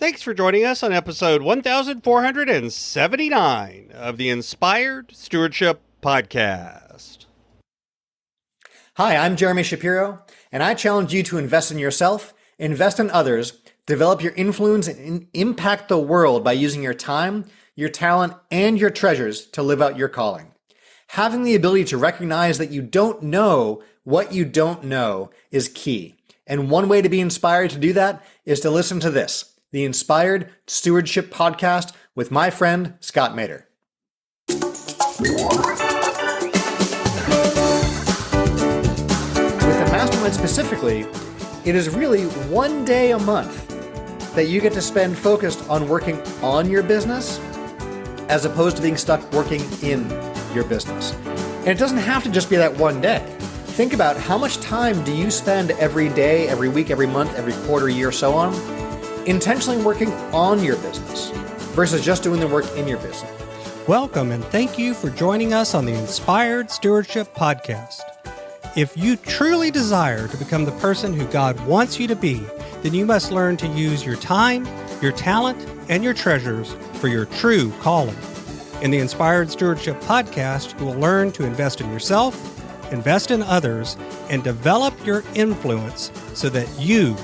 Thanks for joining us on episode 1479 of the Inspired Stewardship Podcast. Hi, I'm Jeremy Shapiro, and I challenge you to invest in yourself, invest in others, develop your influence, and impact the world by using your time, your talent, and your treasures to live out your calling. Having the ability to recognize that you don't know what you don't know is key. And one way to be inspired to do that is to listen to this, the Inspired Stewardship Podcast with my friend, Scott Mater. With the Mastermind specifically, it is really one day a month that you get to spend focused on working on your business as opposed to being stuck working in your business. And it doesn't have to just be that one day. Think about how much time do you spend every day, every week, every month, every quarter, year, so on, intentionally working on your business versus just doing the work in your business. Welcome and thank you for joining us on the Inspired Stewardship Podcast. If you truly desire to become the person who God wants you to be, then you must learn to use your time, your talent, and your treasures for your true calling. In the Inspired Stewardship Podcast, you will learn to invest in yourself, invest in others, and develop your influence so that you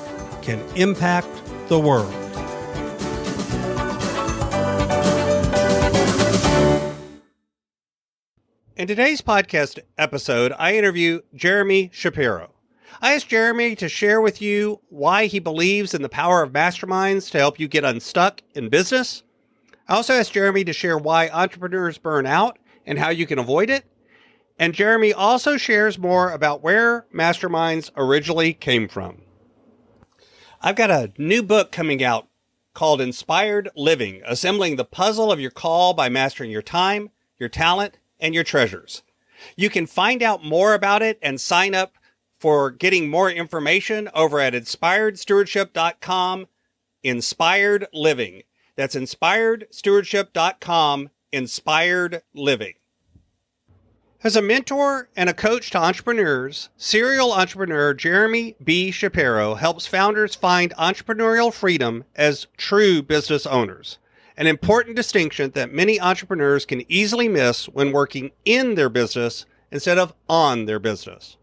can impact the world. In today's podcast episode, I interview Jeremy Shapiro. I asked Jeremy to share with you why he believes in the power of masterminds to help you get unstuck in business. I also asked Jeremy to share why entrepreneurs burn out and how you can avoid it. And Jeremy also shares more about where masterminds originally came from. I've got a new book coming out called Inspired Living, Assembling the Puzzle of Your Call by Mastering Your Time, Your Talent, and Your Treasures. You can find out more about it and sign up for getting more information over at inspiredstewardship.com, Inspired Living. That's inspiredstewardship.com, Inspired Living. As a mentor and a coach to entrepreneurs, serial entrepreneur Jeremy B. Shapiro helps founders find entrepreneurial freedom as true business owners, an important distinction that many entrepreneurs can easily miss when working in their business instead of on their business.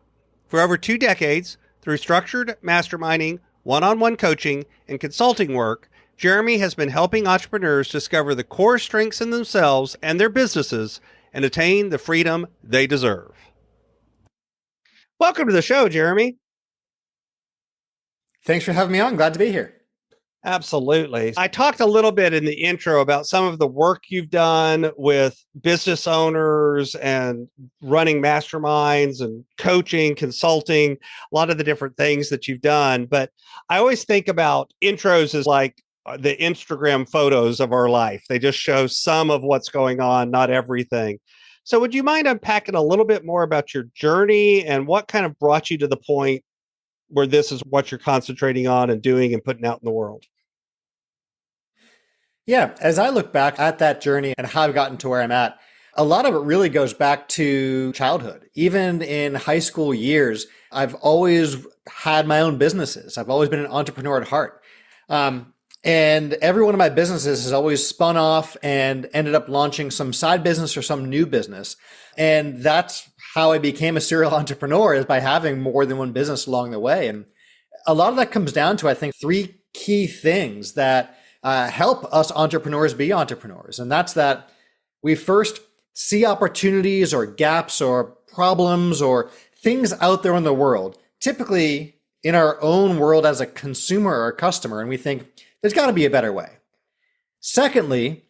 For over 2 decades, through structured masterminding, one-on-one coaching, and consulting work, Jeremy has been helping entrepreneurs discover the core strengths in themselves and their businesses and attain the freedom they deserve. Welcome to the show, Jeremy. Thanks for having me on. Glad to be here. Absolutely. I talked a little bit in the intro about some of the work you've done with business owners and running masterminds and coaching, consulting, a lot of the different things that you've done. But I always think about intros as like the Instagram photos of our life. They just show some of what's going on, not everything. So would you mind unpacking a little bit more about your journey and what kind of brought you to the point where this is what you're concentrating on and doing and putting out in the world? Yeah, as I look back at that journey and how I've gotten to where I'm at, a lot of it really goes back to childhood. Even in high school years, I've always had my own businesses. I've always been an entrepreneur at heart. And every one of my businesses has always spun off and ended up launching some side business or some new business. And that's how I became a serial entrepreneur, is by having more than one business along the way. And a lot of that comes down to, I think, 3 key things that help us entrepreneurs be entrepreneurs. And that's that we first see opportunities or gaps or problems or things out there in the world, typically in our own world as a consumer or a customer, and we think, there's got to be a better way. Secondly,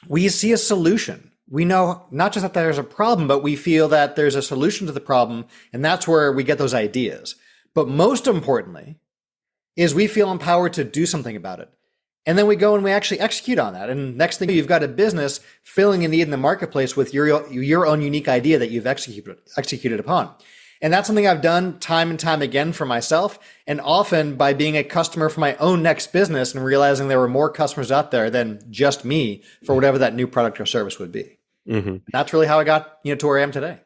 we see a solution. We know not just that there's a problem, but we feel that there's a solution to the problem, and that's where we get those ideas. But most importantly is we feel empowered to do something about it. And then we go and we actually execute on that. And next thing, you've got a business filling a need in the marketplace with your own unique idea that you've executed upon. And that's something I've done time and time again for myself, and often by being a customer for my own next business and realizing there were more customers out there than just me for whatever that new product or service would be. Mm-hmm. That's really how I got to where I am today.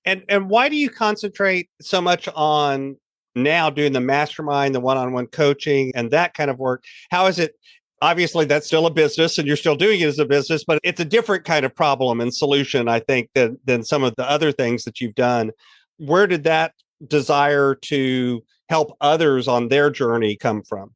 And why do you concentrate so much on now doing the mastermind, the one-on-one coaching and that kind of work? How is it Obviously, that's still a business and you're still doing it as a business, but it's a different kind of problem and solution, I think, than some of the other things that you've done. Where did that desire to help others on their journey come from?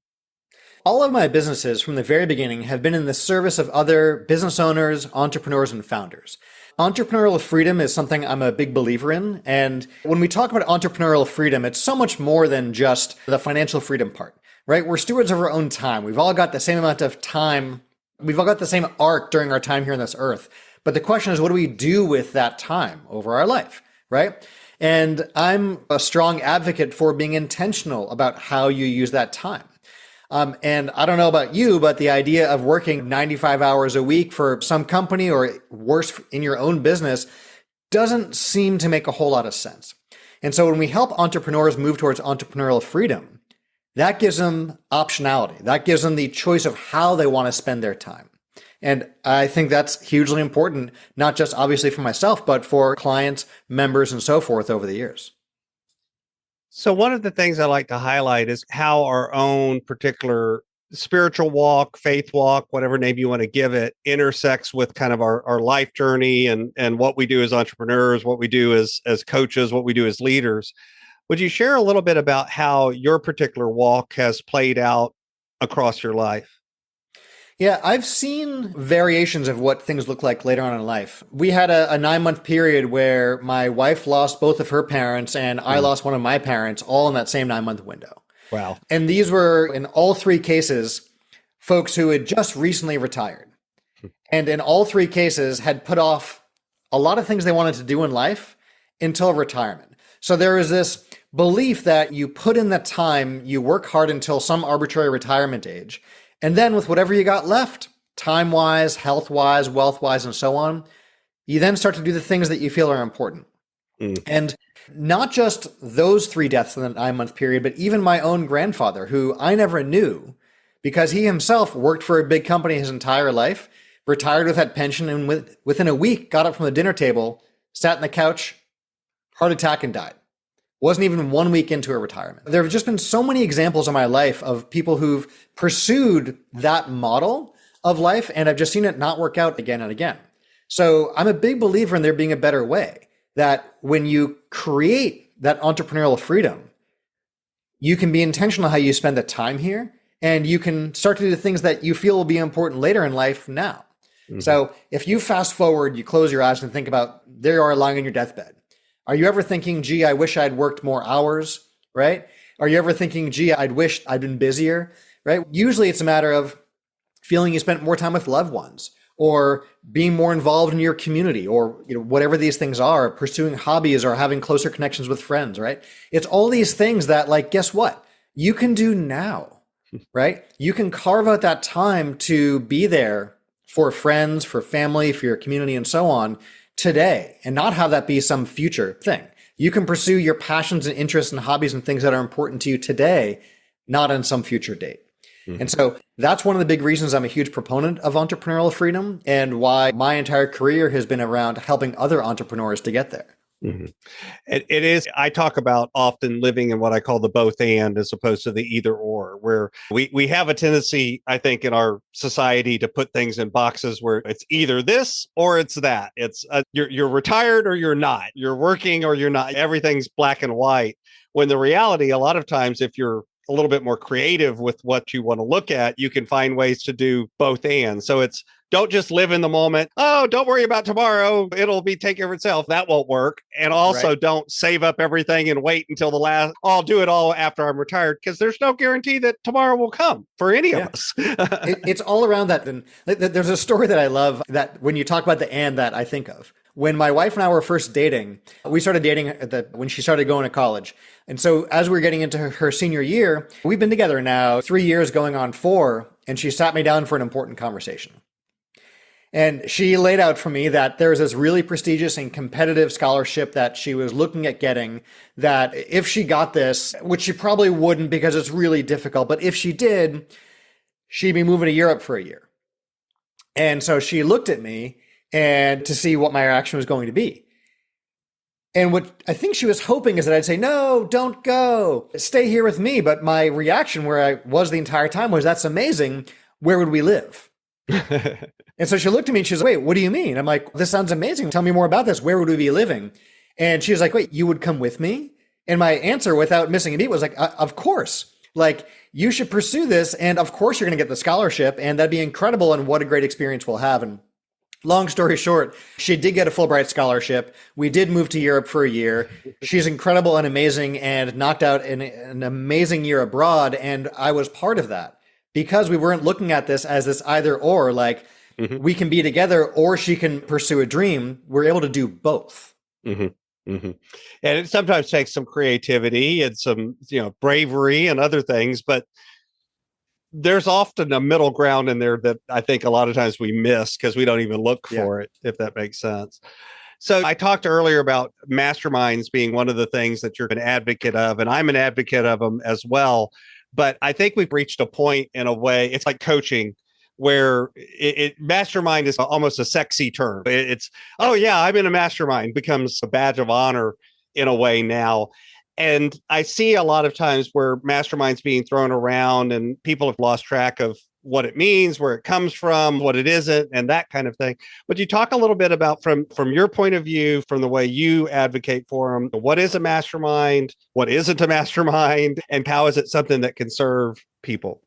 All of my businesses from the very beginning have been in the service of other business owners, entrepreneurs, and founders. Entrepreneurial freedom is something I'm a big believer in. And when we talk about entrepreneurial freedom, it's so much more than just the financial freedom part, right? We're stewards of our own time. We've all got the same amount of time. We've all got the same arc during our time here on this earth. But the question is, what do we do with that time over our life, right? And I'm a strong advocate for being intentional about how you use that time. And I don't know about you, but the idea of working 95 hours a week for some company or worse in your own business doesn't seem to make a whole lot of sense. And so when we help entrepreneurs move towards entrepreneurial freedom, that gives them optionality. That gives them the choice of how they want to spend their time. And I think that's hugely important, not just obviously for myself, but for clients, members, and so forth over the years. So one of the things I like to highlight is how our own particular spiritual walk, faith walk, whatever name you want to give it, intersects with kind of our life journey and what we do as entrepreneurs, what we do as coaches, what we do as leaders. Would you share a little bit about how your particular walk has played out across your life? Yeah, I've seen variations of what things look like later on in life. We had a 9-month period where my wife lost both of her parents and I lost one of my parents all in that same 9-month window. Wow. And these were, in all three cases, folks who had just recently retired. And in all three cases had put off a lot of things they wanted to do in life until retirement. So there is this belief that you put in the time, you work hard until some arbitrary retirement age. And then with whatever you got left, time-wise, health-wise, wealth-wise, and so on, you then start to do the things that you feel are important. And not just those three deaths in the 9-month period, but even my own grandfather, who I never knew because he himself worked for a big company his entire life, retired with that pension, and within a week got up from the dinner table, sat on the couch, heart attack, and died. Wasn't even 1 week into a retirement. There have just been so many examples in my life of people who've pursued that model of life, and I've just seen it not work out again and again. So I'm a big believer in there being a better way, that when you create that entrepreneurial freedom, you can be intentional how you spend the time here, and you can start to do the things that you feel will be important later in life now. So if you fast forward, you close your eyes and think about, there you are lying on your deathbed. Are you ever thinking, gee, I wish I'd worked more hours, right? Are you ever thinking, gee, I'd wished I'd been busier, right? Usually it's a matter of feeling you spent more time with loved ones or being more involved in your community or whatever these things are, pursuing hobbies or having closer connections with friends, right? It's all these things that, like, guess what? You can do now, right? You can carve out that time to be there for friends, for family, for your community, and so on today, and not have that be some future thing. You can pursue your passions and interests and hobbies and things that are important to you today, not on some future date. And so that's one of the big reasons I'm a huge proponent of entrepreneurial freedom and why my entire career has been around helping other entrepreneurs to get there. It is. I talk about often living in what I call the both and as opposed to the either or, where we have a tendency, I think, in our society to put things in boxes where it's either this or it's that. It's you're retired or you're not. You're working or you're not. Everything's black and white. When the reality, a lot of times, if you're a little bit more creative with what you want to look at, you can find ways to do both and. So it's, don't just live in the moment. Oh, don't worry about tomorrow. It'll be take care of itself. That won't work. And also don't save up everything and wait until the last, I'll do it all after I'm retired, because there's no guarantee that tomorrow will come for any of us. It's all around that. And there's a story that I love that when you talk about the and that I think of. When my wife and I were first dating, we started dating when she started going to college. And so as we were getting into her senior year, we've been together now 3 years going on 4, and she sat me down for an important conversation. And she laid out for me that there's this really prestigious and competitive scholarship that she was looking at getting, that if she got this, which she probably wouldn't because it's really difficult, but if she did, she'd be moving to Europe for a year. And so she looked at me and to see what my reaction was going to be. And what I think she was hoping is that I'd say, no, don't go, stay here with me. But my reaction, where I was the entire time, was, that's amazing. where would we live? And so she looked at me and she's like, wait, what do you mean? I'm like, this sounds amazing. Tell me more about this. Where would we be living? And she was like, wait, you would come with me? And my answer without missing a beat was like, of course. Like, you should pursue this. And of course, you're going to get the scholarship. And that'd be incredible. And what a great experience we'll have. And long story short, she did get a Fulbright scholarship. We did move to Europe for a year. She's incredible and amazing and knocked out an amazing year abroad. And I was part of that because we weren't looking at this as this either or, like, we can be together or she can pursue a dream. We're able to do both. And it sometimes takes some creativity and some, bravery and other things, but there's often a middle ground in there that I think a lot of times we miss because we don't even look for it, if that makes sense. So I talked earlier about masterminds being one of the things that you're an advocate of, and I'm an advocate of them as well. But I think we've reached a point in a way, it's like coaching, where mastermind is almost a sexy term. It's, oh yeah, I'm in a mastermind, becomes a badge of honor in a way now. And I see a lot of times where masterminds being thrown around and people have lost track of what it means, where it comes from, what it isn't, and that kind of thing. But you talk a little bit about from your point of view, from the way you advocate for them, what is a mastermind, what isn't a mastermind, and how is it something that can serve people?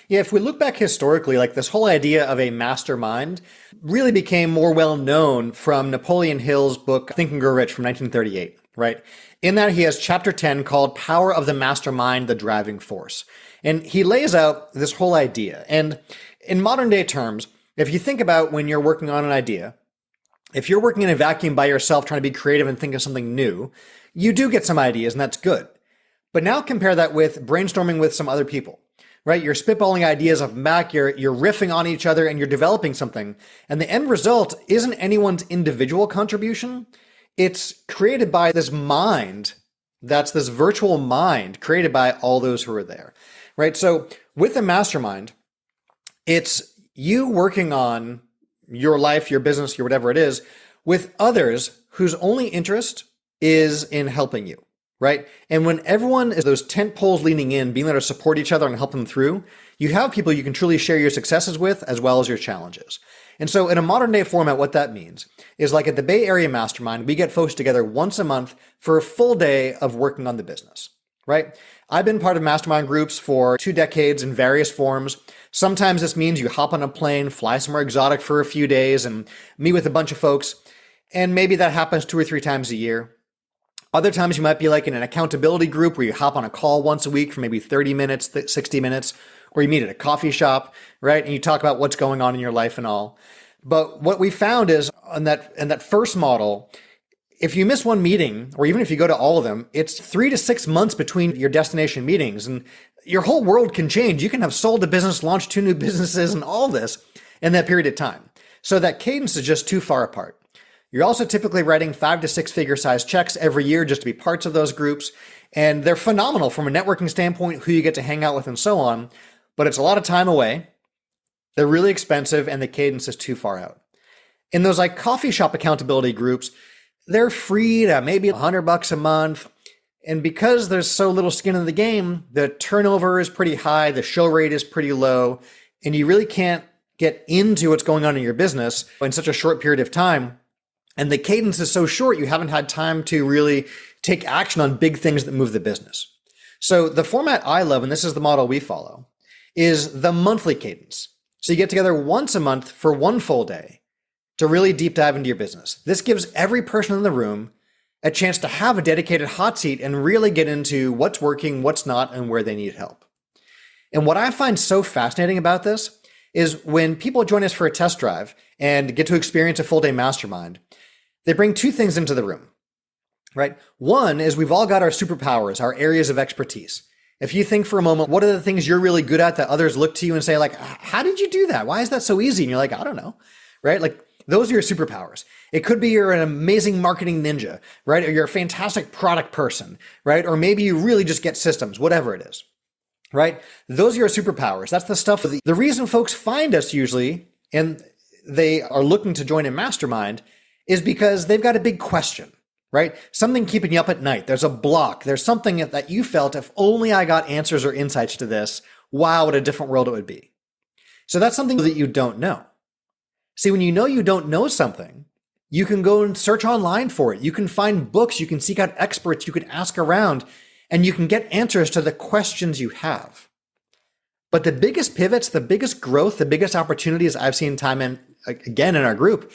Yeah, if we look back historically, like this whole idea of a mastermind really became more well known from Napoleon Hill's book, Think and Grow Rich from 1938, right? In that, he has chapter 10 called Power of the Mastermind, the Driving Force. And he lays out this whole idea. And in modern day terms, if you think about when you're working on an idea, if you're working in a vacuum by yourself, trying to be creative and think of something new, you do get some ideas and that's good. But now compare that with brainstorming with some other people. Right? You're spitballing ideas of Mac, you're riffing on each other and you're developing something. And the end result isn't anyone's individual contribution. It's created by this mind. That's this virtual mind created by all those who are there. Right? So with a mastermind, it's you working on your life, your business, your whatever it is, with others whose only interest is in helping you. Right? And when everyone is those tent poles leaning in, being there to support each other and help them through, you have people you can truly share your successes with as well as your challenges. And so in a modern day format, what that means is like at the Bay Area Mastermind, we get folks together once a month for a full day of working on the business, right? I've been part of mastermind groups for 2 decades in various forms. Sometimes this means you hop on a plane, fly somewhere exotic for a few days and meet with a bunch of folks. And maybe that happens 2 or 3 times a year. Other times you might be like in an accountability group where you hop on a call once a week for maybe 30 minutes, 60 minutes, or you meet at a coffee shop, right? And you talk about what's going on in your life and all. But what we found is in that first model, if you miss one meeting, or even if you go to all of them, it's 3 to 6 months between your destination meetings and your whole world can change. You can have sold a business, launched 2 new businesses and all this in that period of time. So that cadence is just too far apart. You're also typically writing 5 to 6 figure size checks every year just to be parts of those groups. And they're phenomenal from a networking standpoint, who you get to hang out with and so on. But it's a lot of time away. They're really expensive and the cadence is too far out. In those like coffee shop accountability groups, they're free to maybe $100 a month. And because there's so little skin in the game, the turnover is pretty high. The show rate is pretty low. And you really can't get into what's going on in your business in such a short period of time. And the cadence is so short, you haven't had time to really take action on big things that move the business. So the format I love, and this is the model we follow, is the monthly cadence. So you get together once a month for 1 full day to really deep dive into your business. This gives every person in the room a chance to have a dedicated hot seat and really get into what's working, what's not, and where they need help. And what I find so fascinating about this is when people join us for a test drive and get to experience a full day mastermind, they bring 2 things into the room, right? One is we've all got our superpowers, our areas of expertise. If you think for a moment, what are the things you're really good at that others look to you and say like, how did you do that? Why is that so easy? And you're like, I don't know, right? Like those are your superpowers. It could be you're an amazing marketing ninja, right? Or you're a fantastic product person, right? Or maybe you really just get systems, whatever it is, right? Those are your superpowers. That's the stuff. The reason folks find us usually, and they are looking to join a mastermind, is because they've got a big question, right? Something keeping you up at night. There's a block. There's something that you felt, if only I got answers or insights to this, wow, what a different world it would be. So that's something that you don't know. See, when you know you don't know something, you can go and search online for it. You can find books, you can seek out experts, you can ask around, and you can get answers to the questions you have. But the biggest pivots, the biggest growth, the biggest opportunities I've seen time and again in our group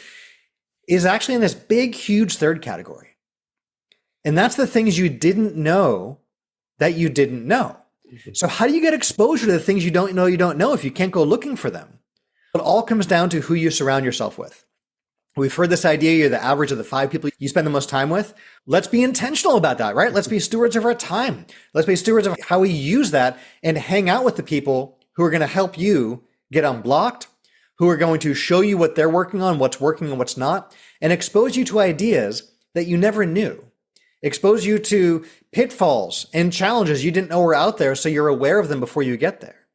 is actually in this big, huge third category. And that's the things you didn't know that you didn't know. So how do you get exposure to the things you don't know if you can't go looking for them? It all comes down to who you surround yourself with. We've heard this idea, you're the average of the 5 people you spend the most time with. Let's be intentional about that, right? Let's be stewards of our time. Let's be stewards of how we use that and hang out with the people who are going to help you get unblocked, who are going to show you what they're working on, what's working and what's not, and expose you to ideas that you never knew. Expose you to pitfalls and challenges you didn't know were out there, so you're aware of them before you get there.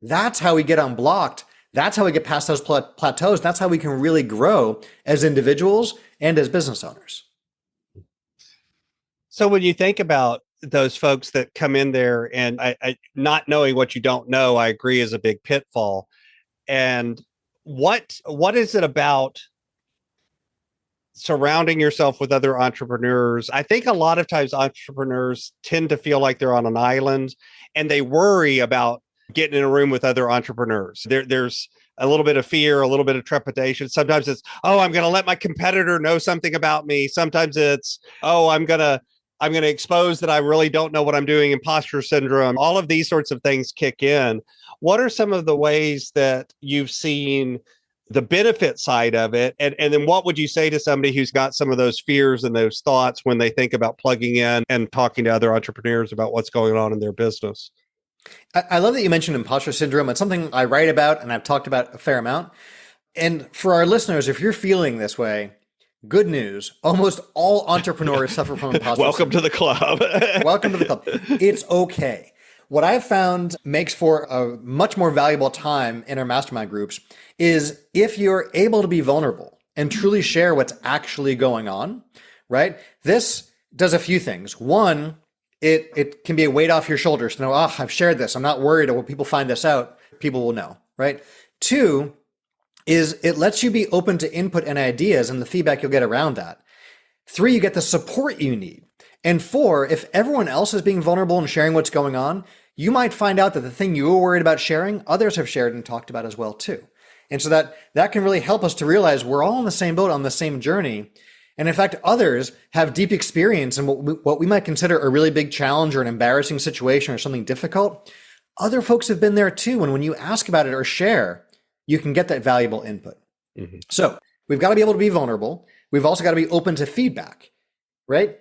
That's how we get unblocked. That's how we get past those plateaus. That's how we can really grow as individuals and as business owners. So when you think about those folks that come in there and I not knowing what you don't know, I agree is a big pitfall. And what is it about surrounding yourself with other entrepreneurs? I think a lot of times entrepreneurs tend to feel like they're on an island and they worry about getting in a room with other entrepreneurs. There's a little bit of fear, a little bit of trepidation. Sometimes it's, oh, I'm going to let my competitor know something about me. Sometimes it's, oh, I'm going to expose that I really don't know what I'm doing, imposter syndrome. All of these sorts of things kick in. What are some of the ways that you've seen the benefit side of it? And then what would you say to somebody who's got some of those fears and those thoughts when they think about plugging in and talking to other entrepreneurs about what's going on in their business? I love that you mentioned imposter syndrome. It's something I write about and I've talked about a fair amount. And for our listeners, if you're feeling this way, good news. Almost all entrepreneurs suffer from imposter Welcome syndrome. to the club. Welcome to the club. It's okay. What I've found makes for a much more valuable time in our mastermind groups is if you're able to be vulnerable and truly share what's actually going on, right? This does a few things. One, it can be a weight off your shoulders to know, oh, I've shared this. I'm not worried. Or when people find this out, people will know, right? Two is it lets you be open to input and ideas and the feedback you'll get around that. Three, you get the support you need. And four, if everyone else is being vulnerable and sharing what's going on, you might find out that the thing you were worried about sharing, others have shared and talked about as well too. And so that can really help us to realize we're all on the same boat, on the same journey. And in fact, others have deep experience in what we might consider a really big challenge or an embarrassing situation or something difficult. Other folks have been there too. And when you ask about it or share, you can get that valuable input. Mm-hmm. So we've got to be able to be vulnerable. We've also got to be open to feedback, right?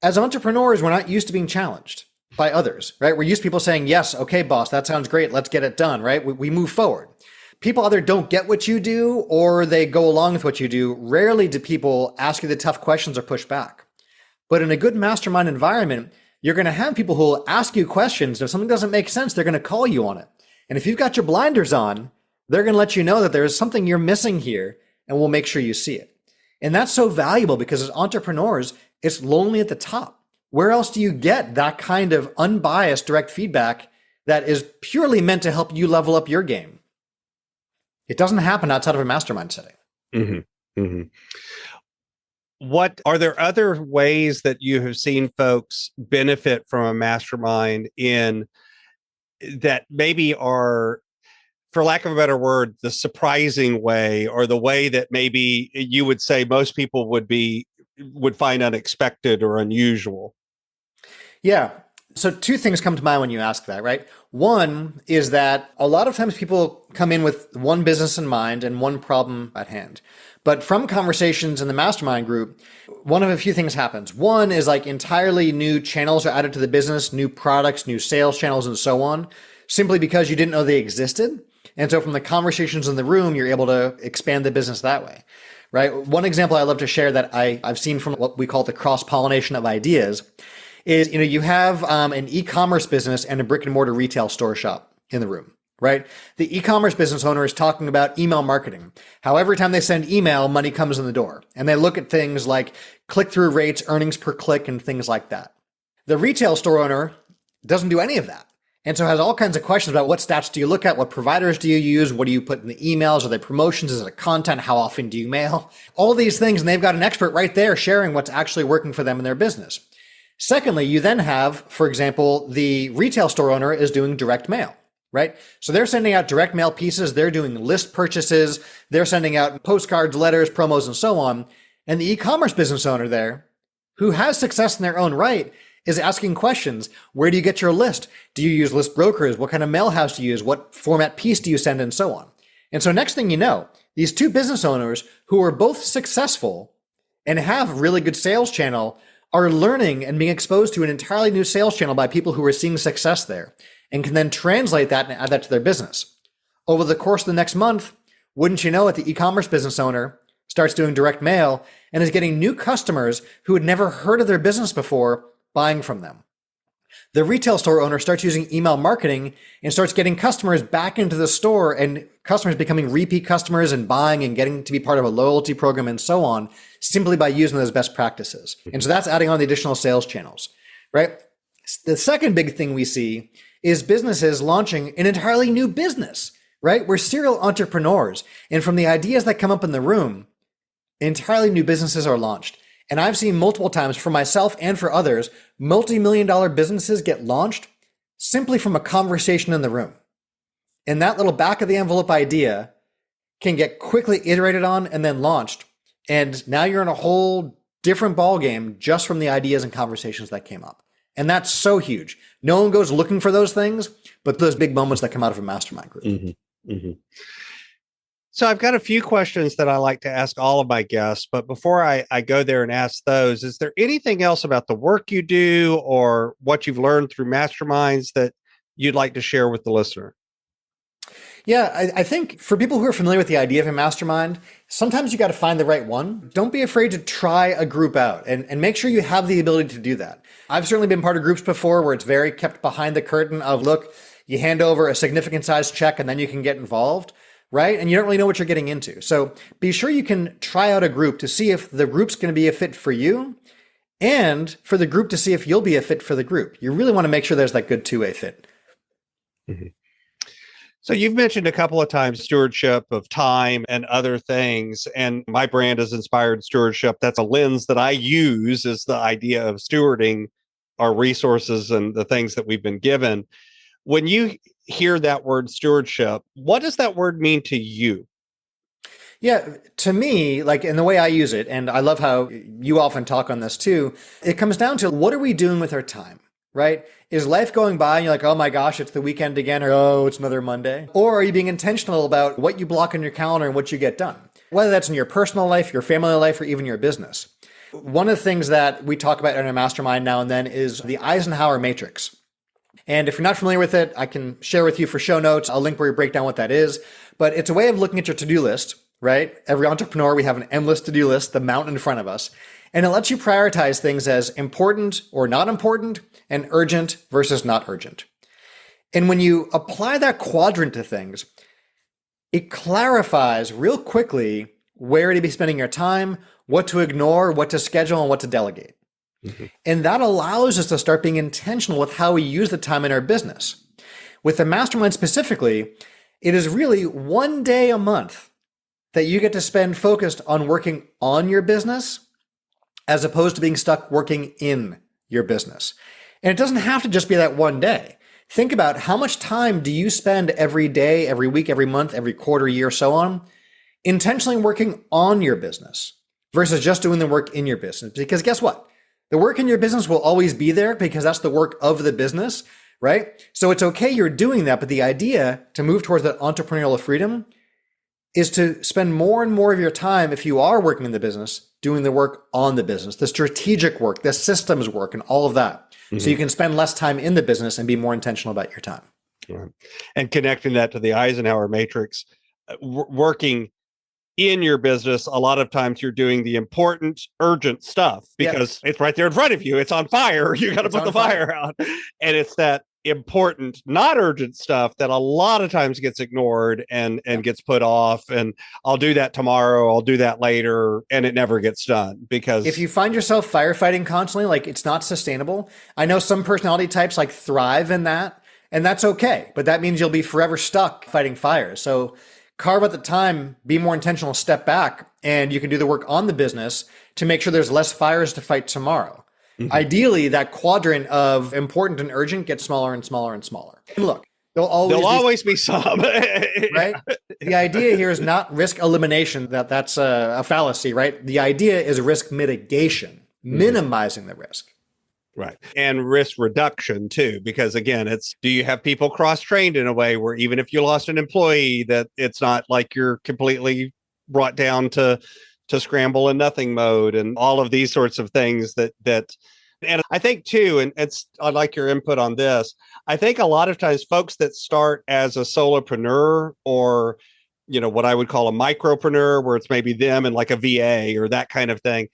As entrepreneurs, we're not used to being challenged by others, right? We're used to people saying, yes, okay, boss, that sounds great. Let's get it done, right? We move forward. People either don't get what you do or they go along with what you do. Rarely do people ask you the tough questions or push back. But in a good mastermind environment, you're going to have people who will ask you questions. If something doesn't make sense, they're going to call you on it. And if you've got your blinders on, they're going to let you know that there is something you're missing here and we'll make sure you see it. And that's so valuable because as entrepreneurs, it's lonely at the top. Where else do you get that kind of unbiased direct feedback that is purely meant to help you level up your game? It doesn't happen outside of a mastermind setting. Mm-hmm. Mm-hmm. What are there other ways that you have seen folks benefit from a mastermind in that maybe are, for lack of a better word, the surprising way or the way that maybe you would say most people would find unexpected or unusual? Yeah. So two things come to mind when you ask that, right? One is that a lot of times people come in with one business in mind and one problem at hand. But from conversations in the mastermind group, one of a few things happens. One is like entirely new channels are added to the business, new products, new sales channels, and so on, simply because you didn't know they existed. And so from the conversations in the room, you're able to expand the business that way, right? One example I love to share that I've seen from what we call the cross-pollination of ideas is, you have an e-commerce business and a brick and mortar retail store shop in the room, right? The e-commerce business owner is talking about email marketing, how every time they send email, money comes in the door. And they look at things like click-through rates, earnings per click, and things like that. The retail store owner doesn't do any of that. And so it has all kinds of questions about what stats do you look at? What providers do you use? What do you put in the emails? Are they promotions? Is it content? How often do you mail? All these things. And they've got an expert right there sharing what's actually working for them in their business. Secondly, you then have, for example, the retail store owner is doing direct mail, right? So they're sending out direct mail pieces. They're doing list purchases. They're sending out postcards, letters, promos, and so on. And the e-commerce business owner there, who has success in their own right, is asking questions. Where do you get your list? Do you use list brokers? What kind of mail house do you use? What format piece do you send, and so on? And so next thing you know, these two business owners who are both successful and have really good sales channel are learning and being exposed to an entirely new sales channel by people who are seeing success there and can then translate that and add that to their business. Over the course of the next month, wouldn't you know it, the e-commerce business owner starts doing direct mail and is getting new customers who had never heard of their business before buying from them. The retail store owner starts using email marketing and starts getting customers back into the store, and customers becoming repeat customers and buying and getting to be part of a loyalty program and so on, simply by using those best practices. And so that's adding on the additional sales channels, right? The second big thing we see is businesses launching an entirely new business, right? We're serial entrepreneurs. And from the ideas that come up in the room, entirely new businesses are launched. And I've seen multiple times for myself and for others, multi-million-dollar businesses get launched simply from a conversation in the room. And that little back of the envelope idea can get quickly iterated on and then launched. And now you're in a whole different ballgame just from the ideas and conversations that came up. And that's so huge. No one goes looking for those things, but those big moments that come out of a mastermind group. Mm-hmm. Mm-hmm. So I've got a few questions that I like to ask all of my guests, but before I go there and ask those, is there anything else about the work you do or what you've learned through masterminds that you'd like to share with the listener? Yeah, I think for people who are familiar with the idea of a mastermind, sometimes you got to find the right one. Don't be afraid to try a group out and make sure you have the ability to do that. I've certainly been part of groups before where it's very kept behind the curtain of, look, you hand over a significant size check and then you can get involved. Right? And you don't really know what you're getting into. So be sure you can try out a group to see if the group's going to be a fit for you and for the group to see if you'll be a fit for the group. You really want to make sure there's that good two-way fit. Mm-hmm. So you've mentioned a couple of times stewardship of time and other things. And my brand is Inspired Stewardship. That's a lens that I use, is the idea of stewarding our resources and the things that we've been given. When you hear that word stewardship, what does that word mean to you? Yeah, to me, like in the way I use it, and I love how you often talk on this too, it comes down to what are we doing with our time, right? Is life going by and you're like, oh my gosh, it's the weekend again, or oh, it's another Monday? Or are you being intentional about what you block on your calendar and what you get done? Whether that's in your personal life, your family life, or even your business. One of the things that we talk about in our mastermind now and then is the Eisenhower matrix. And if you're not familiar with it, I can share with you for show notes. I'll link where you break down what that is. But it's a way of looking at your to-do list, right? Every entrepreneur, we have an endless to-do list, the mountain in front of us. And it lets you prioritize things as important or not important and urgent versus not urgent. And when you apply that quadrant to things, it clarifies real quickly where to be spending your time, what to ignore, what to schedule, and what to delegate. Mm-hmm. And that allows us to start being intentional with how we use the time in our business. With the mastermind specifically, it is really one day a month that you get to spend focused on working on your business as opposed to being stuck working in your business. And it doesn't have to just be that one day. Think about how much time do you spend every day, every week, every month, every quarter, year, so on, intentionally working on your business versus just doing the work in your business. Because guess what? The work in your business will always be there because that's the work of the business, right? So it's okay you're doing that, but the idea to move towards that entrepreneurial freedom is to spend more and more of your time, if you are working in the business, doing the work on the business, the strategic work, the systems work, and all of that. Mm-hmm. So you can spend less time in the business and be more intentional about your time. Right. And connecting that to the Eisenhower matrix, working in your business, a lot of times you're doing the important, urgent stuff because it's right there in front of you. It's on fire. You got to put the fire out. And it's that important, not urgent stuff that a lot of times gets ignored and gets put off. And I'll do that tomorrow. I'll do that later. And it never gets done because if you find yourself firefighting constantly, like it's not sustainable. I know some personality types like thrive in that. And that's okay. But that means you'll be forever stuck fighting fires. So carve out the time, be more intentional, step back, and you can do the work on the business to make sure there's less fires to fight tomorrow. Ideally, that quadrant of important and urgent gets smaller and smaller and smaller. And look, there'll always be some. Right? The idea here is not risk elimination. That's a fallacy, right? The idea is risk mitigation, minimizing the risk. Right. And risk reduction too, because again, do you have people cross-trained in a way where even if you lost an employee, that it's not like you're completely brought down to scramble and nothing mode and all of these sorts of things that and I think too, and I'd like your input on this. I think a lot of times folks that start as a solopreneur or, what I would call a micropreneur, where it's maybe them and like a VA or that kind of thing,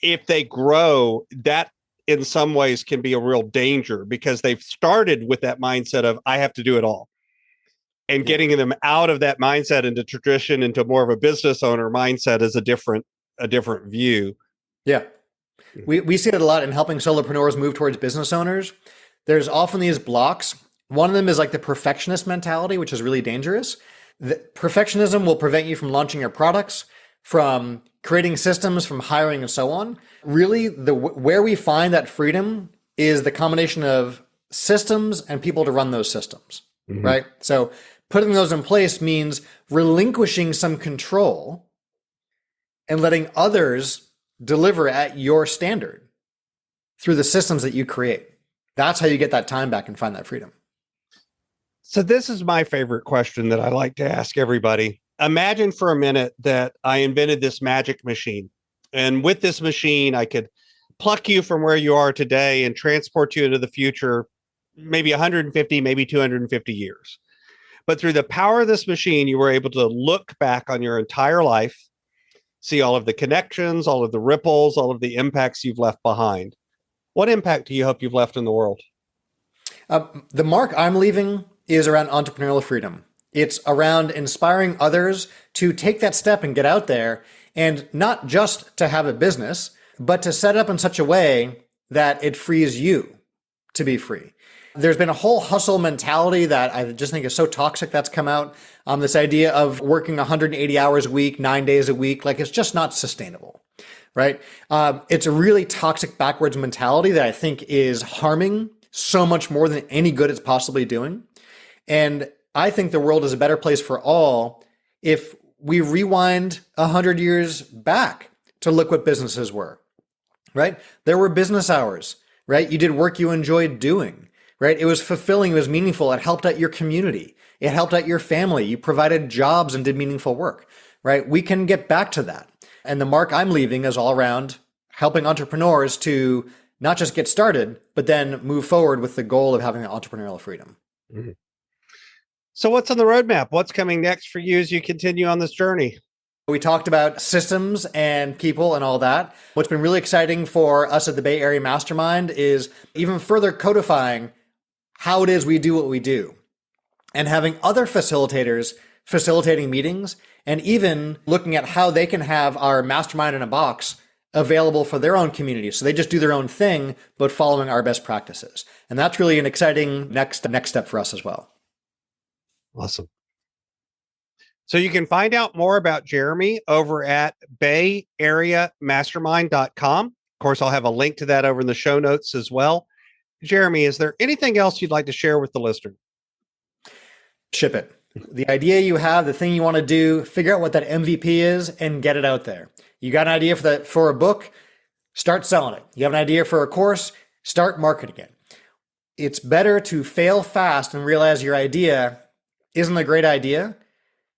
if they grow, that in some ways can be a real danger because they've started with that mindset of I have to do it all. And getting them out of that mindset into tradition, into more of a business owner mindset is a different view. Yeah. We see it a lot in helping solopreneurs move towards business owners. There's often these blocks. One of them is like the perfectionist mentality, which is really dangerous. Perfectionism will prevent you from launching your products, from creating systems, from hiring and so on. Really, where we find that freedom is the combination of systems and people to run those systems, right? So putting those in place means relinquishing some control and letting others deliver at your standard through the systems that you create. That's how you get that time back and find that freedom. So this is my favorite question that I like to ask everybody. Imagine for a minute that I invented this magic machine. And with this machine, I could pluck you from where you are today and transport you into the future, maybe 150, maybe 250 years. But through the power of this machine, you were able to look back on your entire life, see all of the connections, all of the ripples, all of the impacts you've left behind. What impact do you hope you've left in the world? The mark I'm leaving is around entrepreneurial freedom. It's around inspiring others to take that step and get out there, and not just to have a business, but to set it up in such a way that it frees you to be free. There's been a whole hustle mentality that I just think is so toxic that's come out. This idea of working 180 hours a week, 9 days a week, like it's just not sustainable, right? It's a really toxic backwards mentality that I think is harming so much more than any good it's possibly doing. And I think the world is a better place for all if we rewind 100 years back to look what businesses were, right? There were business hours, right? You did work you enjoyed doing. Right? It was fulfilling. It was meaningful. It helped out your community. It helped out your family. You provided jobs and did meaningful work, right? We can get back to that. And the mark I'm leaving is all around helping entrepreneurs to not just get started, but then move forward with the goal of having entrepreneurial freedom. Mm-hmm. So what's on the roadmap? What's coming next for you as you continue on this journey? We talked about systems and people and all that. What's been really exciting for us at the Bay Area Mastermind is even further codifying how it is we do what we do, and having other facilitators facilitating meetings, and even looking at how they can have our mastermind in a box available for their own community. So they just do their own thing, but following our best practices. And that's really an exciting next step for us as well. Awesome. So you can find out more about Jeremy over at bayareamastermind.com. Of course, I'll have a link to that over in the show notes as well. Jeremy, is there anything else you'd like to share with the listener? Ship it. The idea you have, the thing you want to do, figure out what that MVP is and get it out there. You got an idea for a book, start selling it. You have an idea for a course, start marketing it. It's better to fail fast and realize your idea isn't a great idea,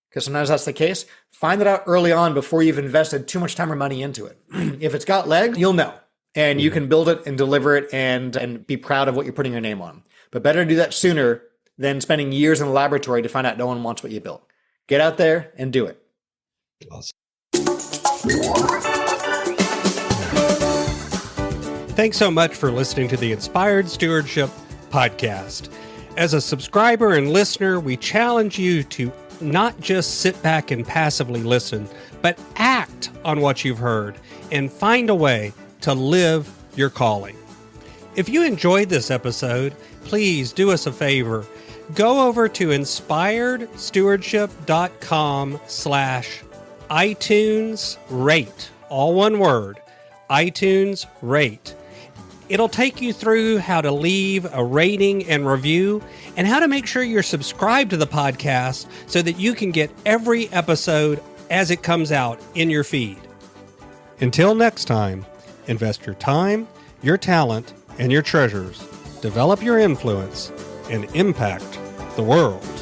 because sometimes that's the case. Find it out early on before you've invested too much time or money into it. If it's got legs, you'll know. And you can build it and deliver it and be proud of what you're putting your name on. But better to do that sooner than spending years in the laboratory to find out no one wants what you built. Get out there and do it. Awesome. Thanks so much for listening to the Inspired Stewardship podcast. As a subscriber and listener, we challenge you to not just sit back and passively listen, but act on what you've heard and find a way to live your calling. If you enjoyed this episode, please do us a favor. Go over to inspiredstewardship.com/iTunes rate, all one word, iTunes rate. It'll take you through how to leave a rating and review and how to make sure you're subscribed to the podcast so that you can get every episode as it comes out in your feed. Until next time, invest your time, your talent, and your treasures. Develop your influence and impact the world.